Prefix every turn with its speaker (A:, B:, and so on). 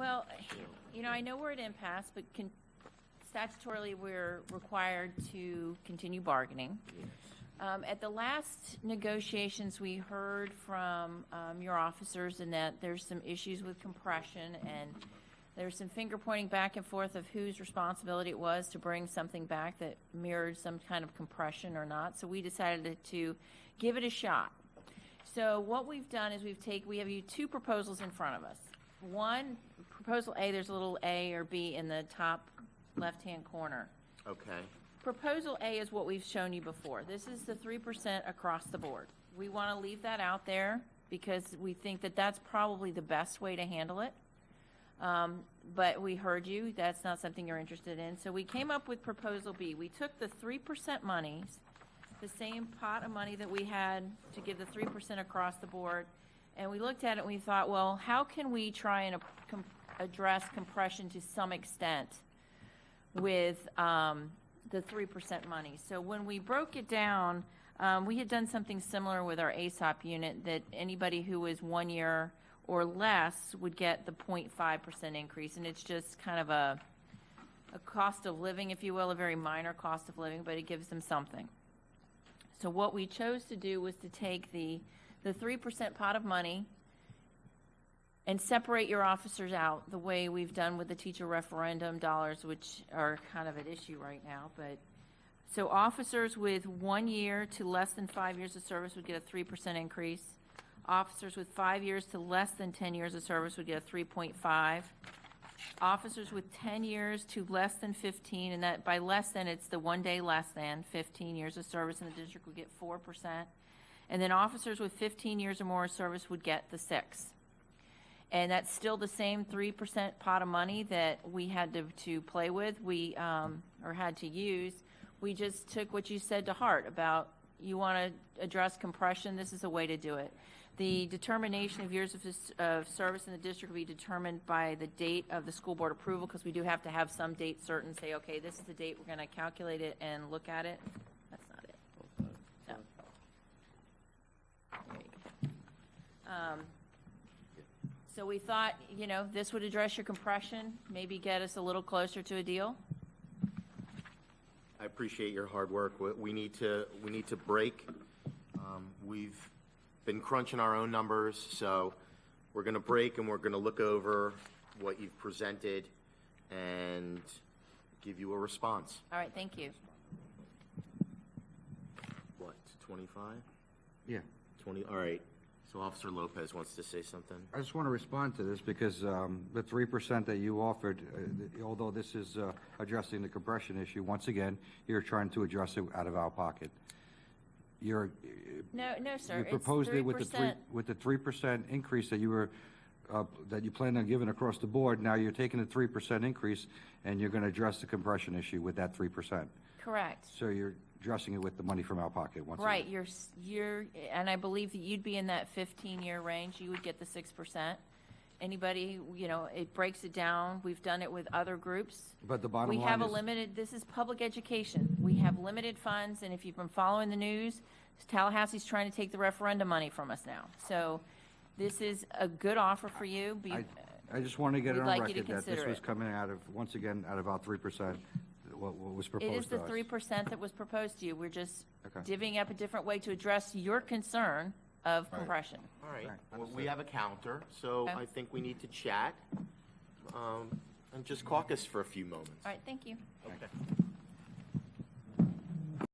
A: Well, I know we're at impasse, but statutorily, we're required to continue bargaining. At the last negotiations, we heard from your officers in that there's some issues with compression, and there's some finger pointing back and forth of whose responsibility it was to bring something back that mirrored some kind of compression or not. So we decided to give it a shot. So what we've done is we have you two proposals in front of us. One, proposal A, there's a little A or B in the top left-hand corner.
B: Okay.
A: Proposal A is what we've shown you before. This is the 3% across the board. We want to leave that out there because we think that that's probably the best way to handle it. But we heard you. That's not something you're interested in. So we came up with Proposal B. We took the 3% monies, the same pot of money that we had to give the 3% across the board, and we looked at it and we thought, well, how can we try and address compression to some extent with the 3% money? So when we broke it down, we had done something similar with our ASOP unit, that anybody who was 1 year or less would get the 0.5% increase, and it's just kind of a cost of living, if you will, a very minor cost of living, but it gives them something. So what we chose to do was to take the 3% pot of money and separate your officers out the way we've done with the teacher referendum dollars, which are kind of at issue right now. But so officers with 1 year to less than 5 years of service would get a 3% increase. Officers with 5 years to less than 10 years of service would get a 3.5. Officers with 10 years to less than 15, and that by less than, it's the 1 day less than 15 years of service in the district, would get 4%. And then officers with 15 years or more of service would get the 6. And that's still the same 3% pot of money that we had to play with, or had to use. We just took what you said to heart about, you want to address compression, this is a way to do it. The determination of years of service in the district will be determined by the date of the school board approval, because we do have to have some date certain, say, okay, this is the date we're going to calculate it and look at it. That's not it. No. There you go. So we thought, this would address your compression, maybe get us a little closer to a deal.
B: I appreciate your hard work. We need to break. We've been crunching our own numbers, so we're going to break and we're going to look over what you've presented and give you a response.
A: All right, thank you.
B: What, 25?
C: Yeah.
B: 20. All right. So Officer Lopez wants to say something.
C: I just want to respond to this because the 3% that you offered, although this is addressing the compression issue, once again, you're trying to address it out of our pocket.
A: No, sir.
C: You proposed it with the 3% increase that you planned on giving across the board. Now you're taking the 3% increase and you're going to address the compression issue with that 3%.
A: Correct.
C: So you're addressing it with the money from our pocket once
A: right.
C: again.
A: You're, and I believe that you'd be in that 15-year range. You would get the 6%. Anybody, it breaks it down. We've done it with other groups.
C: But the bottom line
A: we have a limited, this is public education. We have limited funds, and if you've been following the news, Tallahassee's trying to take the referendum money from us now. So this is a good offer for you.
C: I just want to get it on record that this was
A: it.
C: coming out of, once again, out of our 3%, what was proposed to us.
A: It is the 3% that was proposed to you. We're just divvying up a different way to address your concern of compression.
B: All right. Well, we have a counter, so I think we need to chat and just caucus for a few moments.
A: All right, thank you.
B: Okay.